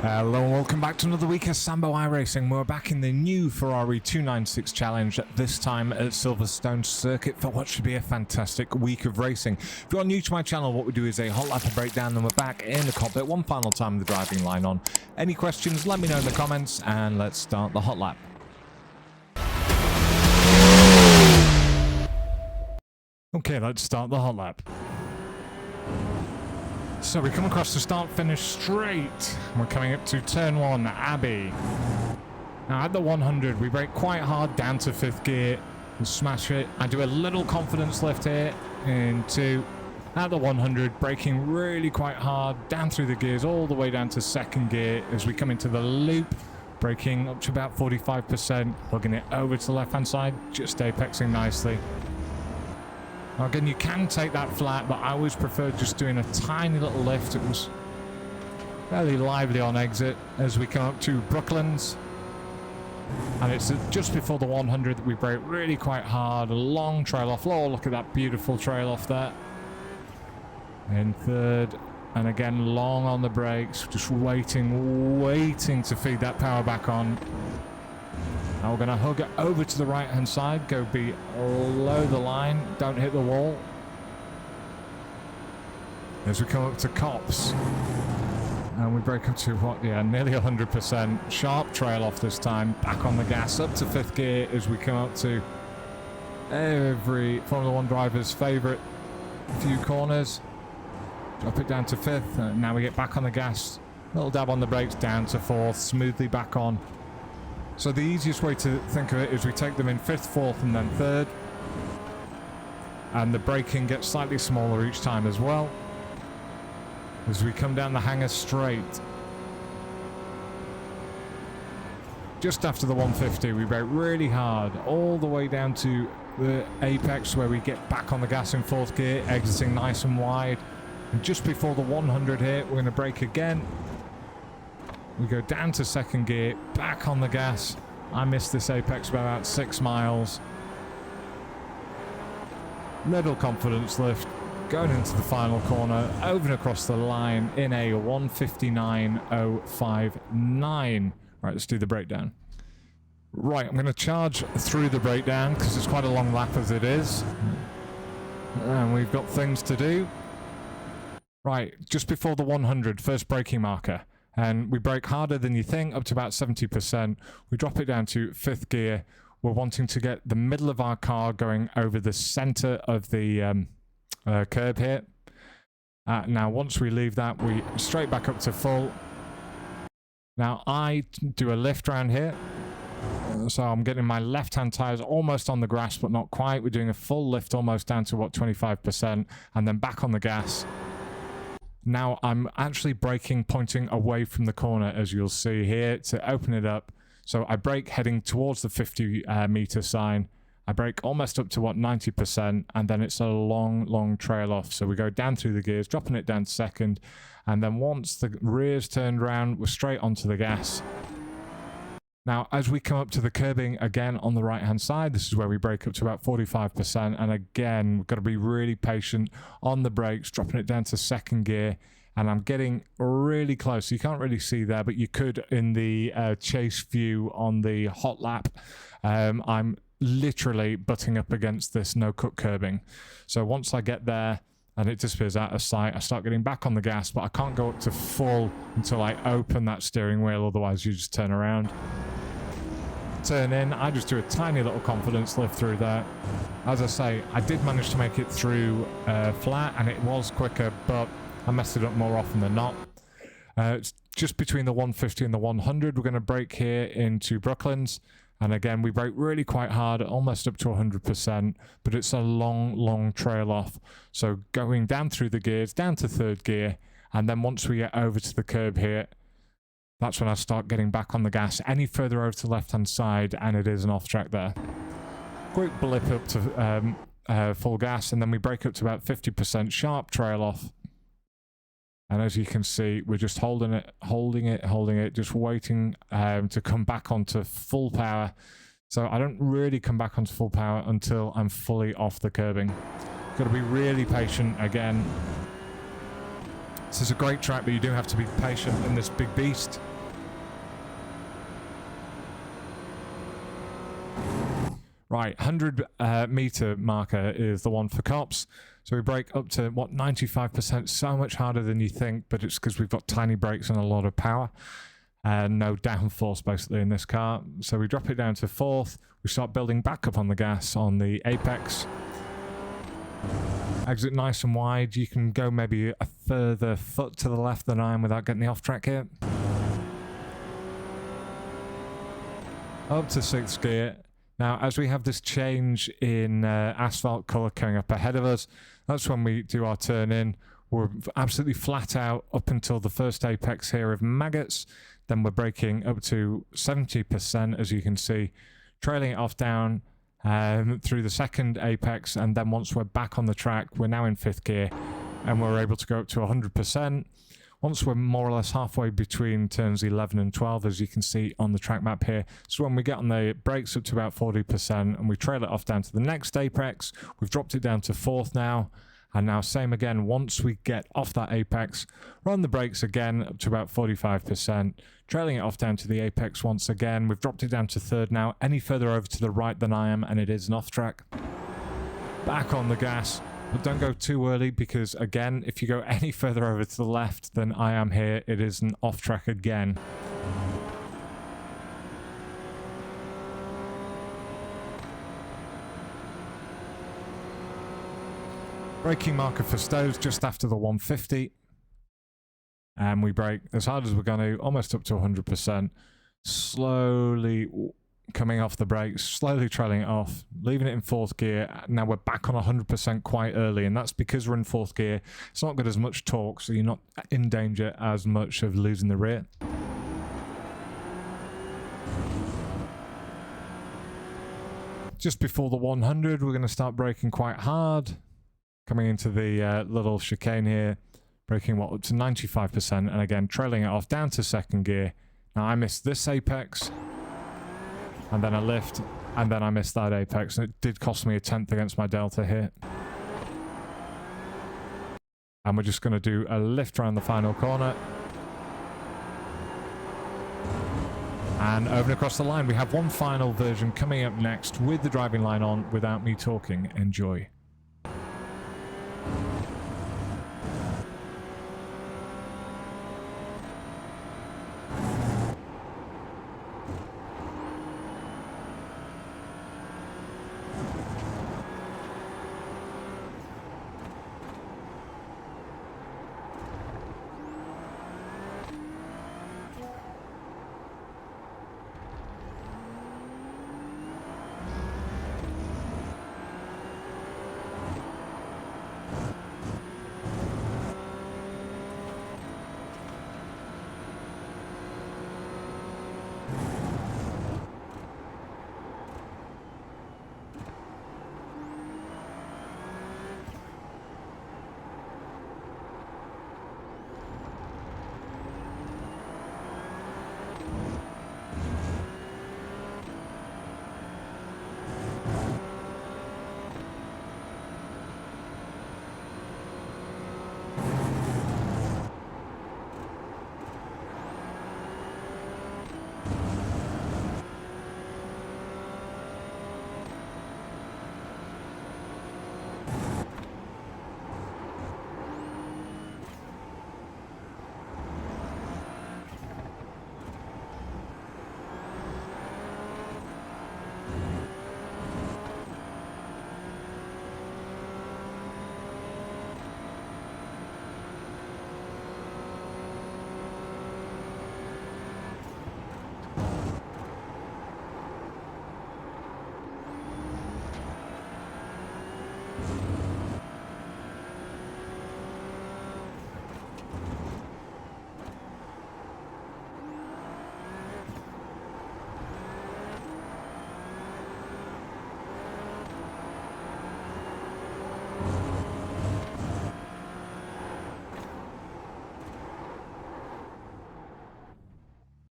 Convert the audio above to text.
Hello and welcome back to another week of Sambo iRacing. We're back in the new Ferrari 296 challenge, this time at Silverstone circuit for what should be a fantastic week of racing. If you are new to my channel, what we do is a hot lap breakdown, then we're back in the cockpit one final time with the driving line on. Any questions, let me know in the comments, and let's start the hot lap. Okay, let's start the hot lap. So we come across the start-finish straight. We're coming up to turn 1, Abbey. Now at the 100, we brake quite hard down to 5th gear and smash it. I do a little confidence lift here into at the 100, braking really quite hard down through the gears all the way down to 2nd gear as we come into the loop, braking up to about 45%, hugging it over to the left-hand side, just apexing nicely. Now again, you can take that flat, but I always prefer just doing a tiny little lift. It was fairly lively on exit as we come up to Brooklands. And it's just before the 100 that we brake really quite hard. A long trail off. Oh, look at that beautiful trail off there. In 3rd. And again, long on the brakes. Just waiting to feed that power back on. Now we're going to hug it over to the right-hand side, go below the line, don't hit the wall. As we come up to Cops, and we brake up to what, yeah, nearly 100%. Sharp trail off this time, back on the gas, up to 5th gear as we come up to every Formula 1 driver's favourite few corners. Drop it down to 5th, and now we get back on the gas. Little dab on the brakes, down to 4th, smoothly back on. So the easiest way to think of it is we take them in 5th, 4th and then 3rd. And the braking gets slightly smaller each time as well. As we come down the hangar straight. Just after the 150 we brake really hard all the way down to the apex where we get back on the gas in 4th gear, exiting nice and wide. And just before the 100 here, we're going to brake again. We go down to 2nd gear, back on the gas. I missed this apex by about 6 miles. Little confidence lift, going into the final corner, over and across the line in a 1:59.059. Right, let's do the breakdown. Right, I'm going to charge through the breakdown because it's quite a long lap as it is. And we've got things to do. Right, just before the 100, first braking marker. And we brake harder than you think, up to about 70%. We drop it down to 5th gear. We're wanting to get the middle of our car going over the center of the curb here. Now, once we leave that, we straight back up to full. Now, I do a lift around here. So I'm getting my left-hand tires almost on the grass, but not quite. We're doing a full lift almost down to, what, 25%, and then back on the gas. Now I'm actually braking pointing away from the corner, as you'll see here, to open it up. So I brake heading towards the 50 meter sign. I brake almost up to, what, 90%, and then it's a long trail off. So we go down through the gears, dropping it down to 2nd, and then once the rear's turned around, we're straight onto the gas. Now, as we come up to the curbing again on the right-hand side, this is where we brake up to about 45%. And again, we've got to be really patient on the brakes, dropping it down to 2nd gear. And I'm getting really close. You can't really see there, but you could in the chase view on the hot lap. I'm literally butting up against this no-cut curbing. So once I get there and it disappears out of sight, I start getting back on the gas, but I can't go up to full until I open that steering wheel. Otherwise, you just turn around. Turn in, I just do a tiny little confidence lift through there. As I say, I did manage to make it through flat, and it was quicker, but I messed it up more often than not. It's just between the 150 and the 100. We're going to brake here into Brooklands, and again we brake really quite hard, almost up to 100%, but it's a long trail off. So going down through the gears, down to 3rd gear, and then once we get over to the curb here, that's when I start getting back on the gas any further over to the left-hand side, and it is an off-track there. Quick blip up to full gas, and then we brake up to about 50%, sharp trail off. And as you can see, we're just holding it, just waiting to come back onto full power. So I don't really come back onto full power until I'm fully off the curbing. Got to be really patient again. This is a great track, but you do have to be patient in this big beast. Right, 100 meter marker is the one for cops. So we brake up to, what, 95%, so much harder than you think, but it's because we've got tiny brakes and a lot of power. And no downforce, basically, in this car. So we drop it down to 4th. We start building back up on the gas on the apex. Exit nice and wide. You can go maybe a further foot to the left than I am without getting the off-track here. Up to 6th gear. Now, as we have this change in asphalt colour coming up ahead of us, that's when we do our turn in. We're absolutely flat out up until the first apex here of maggots. Then we're braking up to 70%, as you can see, trailing it off down through the second apex. And then once we're back on the track, we're now in 5th gear and we're able to go up to 100%. Once we're more or less halfway between turns 11 and 12, as you can see on the track map here, so when we get on the brakes up to about 40% and we trail it off down to the next apex, we've dropped it down to 4th now. And now same again, once we get off that apex, run the brakes again up to about 45%, trailing it off down to the apex once again. We've dropped it down to 3rd now, any further over to the right than I am, and it is an off track. Back on the gas, but don't go too early because again, if you go any further over to the left than I am here, it is an off track again. Braking marker for Stowe's just after the 150. And we brake as hard as we're going to, almost up to 100%. Slowly coming off the brakes, slowly trailing it off, leaving it in 4th gear. Now we're back on 100% quite early, and that's because we're in 4th gear. It's not got as much torque, so you're not in danger as much of losing the rear. Just before the 100, we're going to start braking quite hard. Coming into the little chicane here, braking up to 95%, and again trailing it off down to 2nd gear. Now I missed this apex, and then a lift, and then I missed that apex, and it did cost me a 10th against my delta here. And we're just going to do a lift around the final corner. And over and across the line. We have one final version coming up next with the driving line on without me talking. Enjoy.